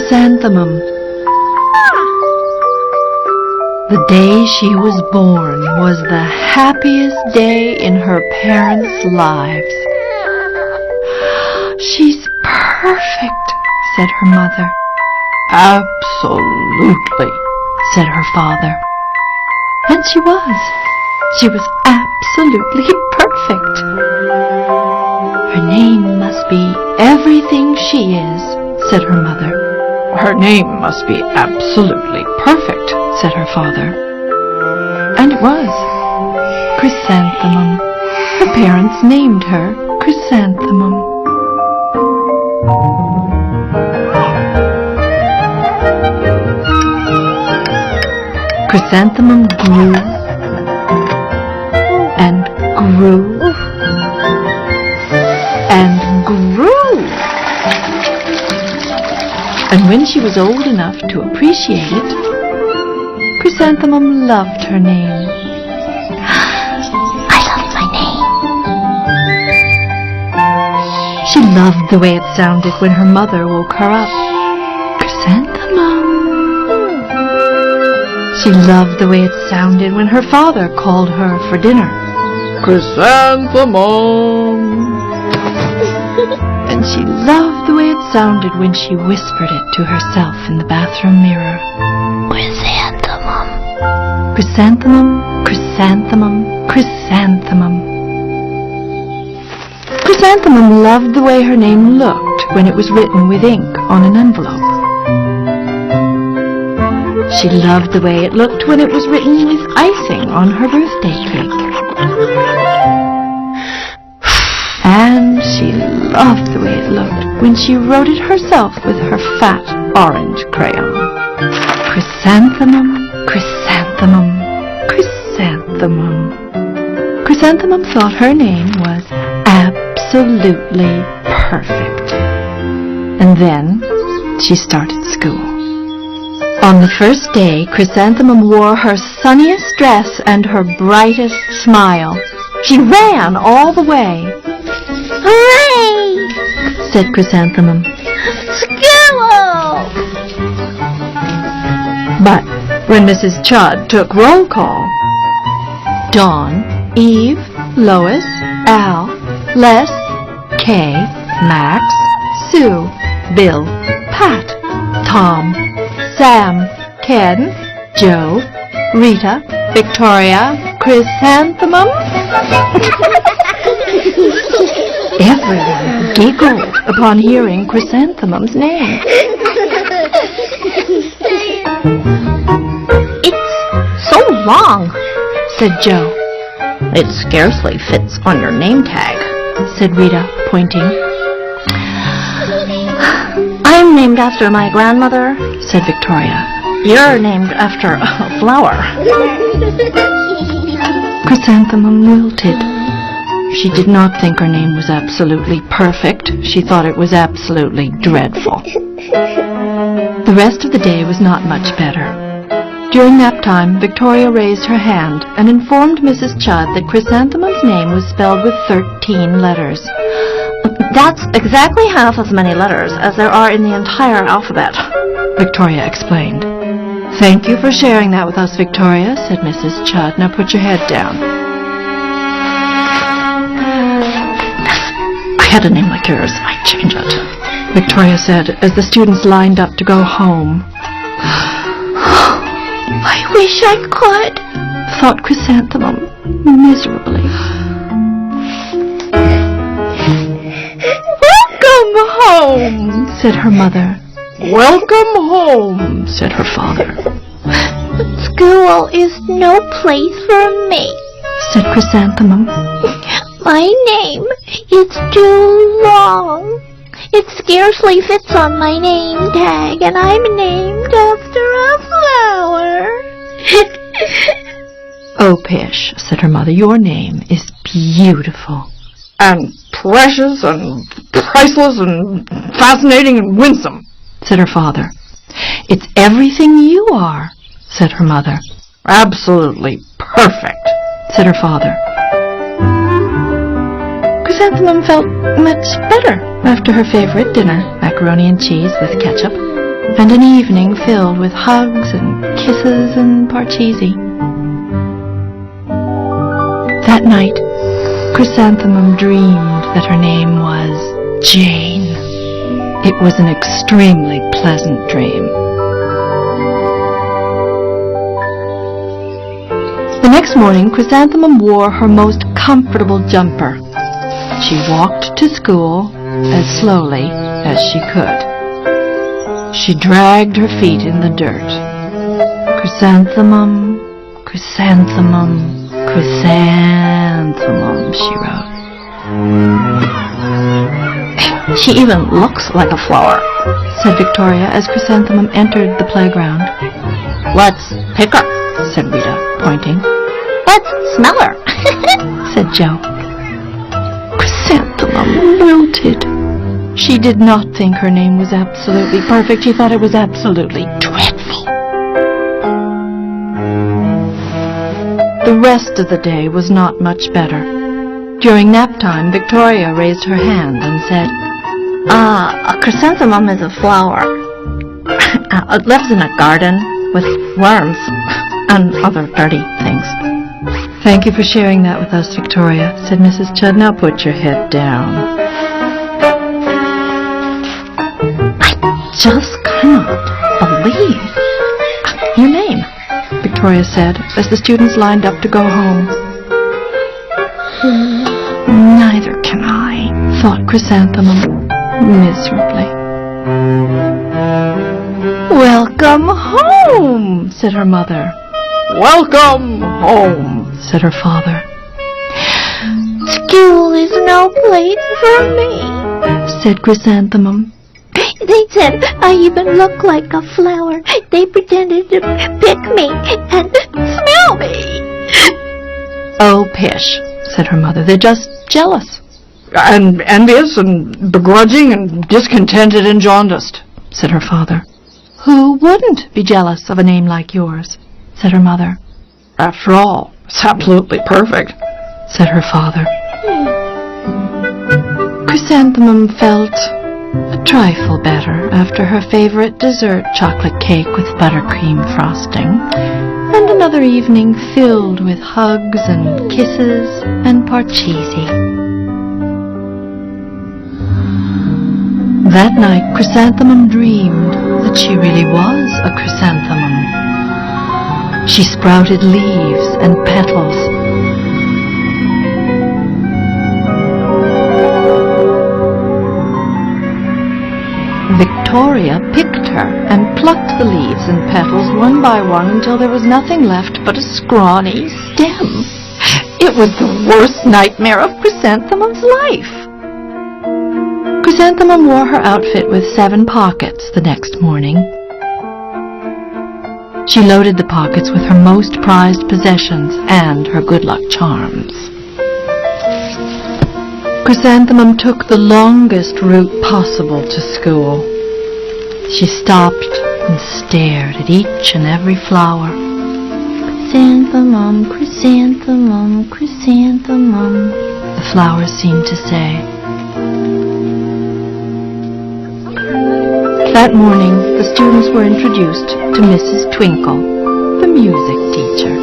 Chrysanthemum. The day she was born was the happiest day in her parents' lives. "She's perfect," said her mother. "Absolutely," said her father. And she was. She was absolutely perfect. "Her name must be everything she is," said her mother. "Her name must be absolutely perfect," said her father. And it was. Chrysanthemum. Her parents named her Chrysanthemum. Chrysanthemum grew and grew and grew. And when she was old enough to appreciate it, Chrysanthemum loved her name. "I love my name." She loved the way it sounded when her mother woke her up. "Chrysanthemum." She loved the way it sounded when her father called her for dinner. "Chrysanthemum." And she loved the way it sounded when she whispered it to herself in the bathroom mirror. "Chrysanthemum. Chrysanthemum, chrysanthemum, chrysanthemum." Chrysanthemum loved the way her name looked when it was written with ink on an envelope. She loved the way it looked when it was written with icing on her birthday cake. And she loved the way it looked when she wrote it herself with her fat orange crayon. Chrysanthemum, chrysanthemum, chrysanthemum. Chrysanthemum thought her name was absolutely perfect. And then she started school. On the first day, Chrysanthemum wore her sunniest dress and her brightest smile. She ran all the way. "Hooray!" said Chrysanthemum. "School!" But when Mrs. Chudd took roll call, Dawn, Eve, Lois, Al, Les, Kay, Max, Sue, Bill, Pat, Tom, Sam, Ken, Joe, Rita, Victoria, Chrysanthemum. Everyone giggled upon hearing Chrysanthemum's name. "It's so long," said Joe. "It scarcely fits on your name tag," said Rita, pointing. "I'm named after my grandmother," said Victoria. "You're named after a flower." Chrysanthemum wilted. She did not think her name was absolutely perfect. She thought it was absolutely dreadful. The rest of the day was not much better. During nap time, Victoria raised her hand and informed Mrs. Chudd that Chrysanthemum's name was spelled with 13 letters. "That's exactly half as many letters as there are in the entire alphabet," Victoria explained. "Thank you for sharing that with us, Victoria," said Mrs. Chudd. "Now put your head down." "I had a name like yours. I'd change it," Victoria said as the students lined up to go home. "I wish I could," thought Chrysanthemum miserably. "Welcome home," said her mother. "Welcome home," said her father. "School is no place for me," said Chrysanthemum. "My name is too long. It scarcely fits on my name tag, and I'm named after a flower." "Oh, Pish," said her mother, "your name is beautiful." "And precious and priceless and fascinating and winsome," said her father. "It's everything you are," said her mother. "Absolutely perfect," said her father. Chrysanthemum felt much better after her favorite dinner, macaroni and cheese with ketchup, and an evening filled with hugs and kisses and parcheesi. That night, Chrysanthemum dreamed that her name was Jane. It was an extremely pleasant dream. The next morning, Chrysanthemum wore her most comfortable jumper. She walked to school as slowly as she could. She dragged her feet in the dirt. Chrysanthemum, chrysanthemum, chrysanthemum, she wrote. She even looks like a flower, said Victoria as Chrysanthemum entered the playground. Let's pick her, said Rita, pointing. Let's smell her, said Jo. Chrysanthemum wilted. She did not think her name was absolutely perfect. She thought it was absolutely dreadful. The rest of the day was not much better. During nap time, Victoria raised her hand and said, a chrysanthemum is a flower. It lives in a garden with worms and other dirty things. Thank you for sharing that with us, Victoria, said Mrs. Chudd. Now put your head down. I just cannot believe your name, Victoria said, as the students lined up to go home. Neither can I, thought Chrysanthemum miserably. Welcome home, said her mother. Welcome home, said her father. School is no place for me, said Chrysanthemum. They said I even look like a flower. They pretended to pick me and smell me. Oh, pish, said her mother. They're just jealous. And envious and begrudging and discontented and jaundiced, said her father. Who wouldn't be jealous of a name like yours, said her mother. After all, it's absolutely perfect, said her father. Chrysanthemum felt a trifle better after her favorite dessert chocolate cake with buttercream frosting, and another evening filled with hugs and kisses and parcheesi. That night, Chrysanthemum dreamed that she really was a chrysanthemum. She sprouted leaves and petals. Victoria picked her and plucked the leaves and petals one by one until there was nothing left but a scrawny stem. It was the worst nightmare of Chrysanthemum's life. Chrysanthemum wore her outfit with 7 pockets the next morning. She loaded the pockets with her most prized possessions and her good luck charms. Chrysanthemum took the longest route possible to school. She stopped and stared at each and every flower. Chrysanthemum, chrysanthemum, chrysanthemum, the flowers seemed to say. That morning, the students were introduced to Mrs. Twinkle, the music teacher.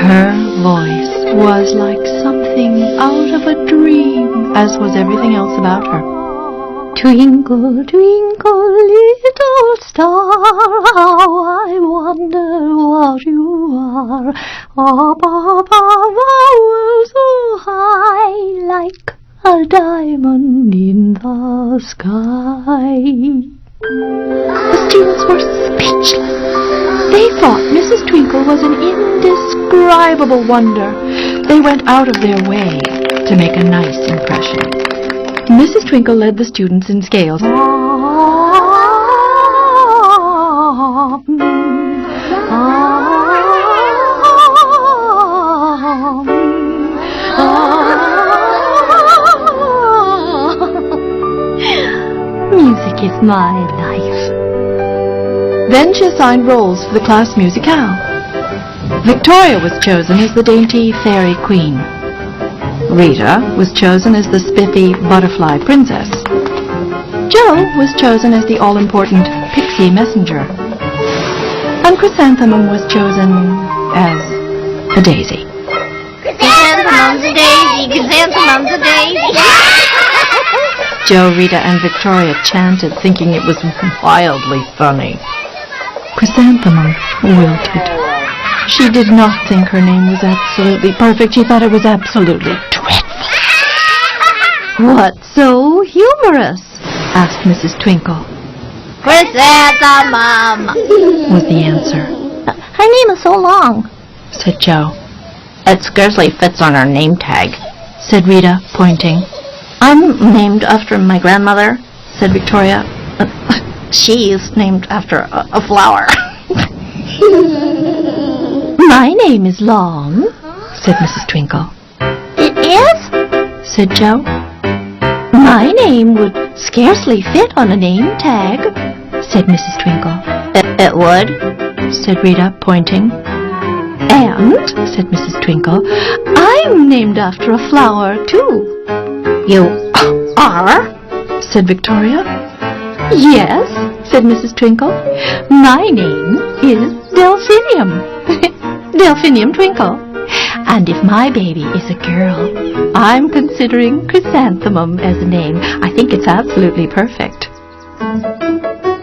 Her voice was like something out of a dream, as was everything else about her. Twinkle, twinkle, little star, how I wonder what you are. Up above our world so high, like a diamond in the sky. The students were speechless. They thought Mrs. Twinkle was an indescribable wonder. They went out of their way to make a nice impression. Mrs. Twinkle led the students in scales. Music is my life. Then she assigned roles for the class musicale. Victoria was chosen as the dainty fairy queen. Rita was chosen as the spiffy butterfly princess. Jo was chosen as the all-important pixie messenger. And Chrysanthemum was chosen as a daisy. Chrysanthemum's a daisy, chrysanthemum's a daisy. Joe, Rita, and Victoria chanted, thinking it was wildly funny. Chrysanthemum wilted. She did not think her name was absolutely perfect. She thought it was absolutely dreadful. "What's so humorous?" asked Mrs. Twinkle. Chrysanthemum Was the answer. Her name is so long, Said Joe. it scarcely fits on her name tag. Said Rita, pointing. I'm named after my grandmother, said Victoria. She's named after a flower. My name is long, said Mrs. Twinkle. It is? Said Joe. My name would scarcely fit on a name tag, Said Mrs. Twinkle. It would, Said Rita, pointing. and Said Mrs. Twinkle, I'm named after a flower, too. you are? Said Victoria. Yes, said Mrs. Twinkle. My name is Delphinium. Delphinium Twinkle. And if my baby is a girl, I'm considering Chrysanthemum as a name. I think it's absolutely perfect.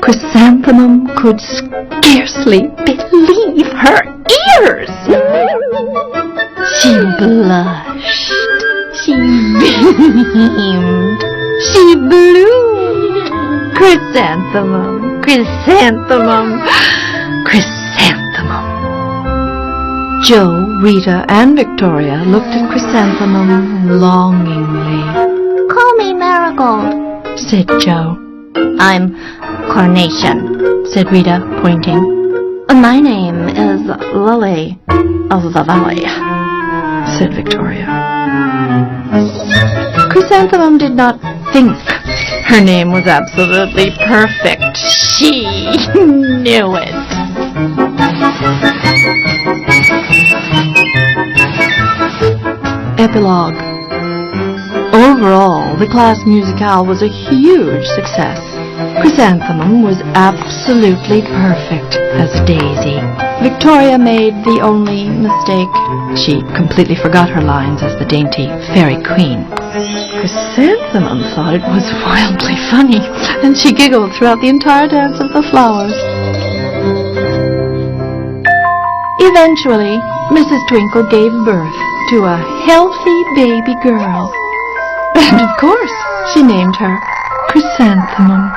Chrysanthemum could scarcely believe her ears. She blushed. She beamed. She bloomed. Chrysanthemum, chrysanthemum, chrysanthemum. Joe, Rita, and Victoria looked at Chrysanthemum longingly. Call me Marigold. Said Joe. I'm Carnation, Said Rita, pointing. My name is Lily of the Valley. Said Victoria. Chrysanthemum did not think her name was absolutely perfect. She knew it. Epilogue. Overall, the class musicale was a huge success. Chrysanthemum was absolutely perfect as a daisy. Victoria made the only mistake. She completely forgot her lines as the dainty fairy queen. Chrysanthemum thought it was wildly funny, and she giggled throughout the entire dance of the flowers. Eventually, Mrs. Twinkle gave birth to a healthy baby girl. And of course, she named her Chrysanthemum.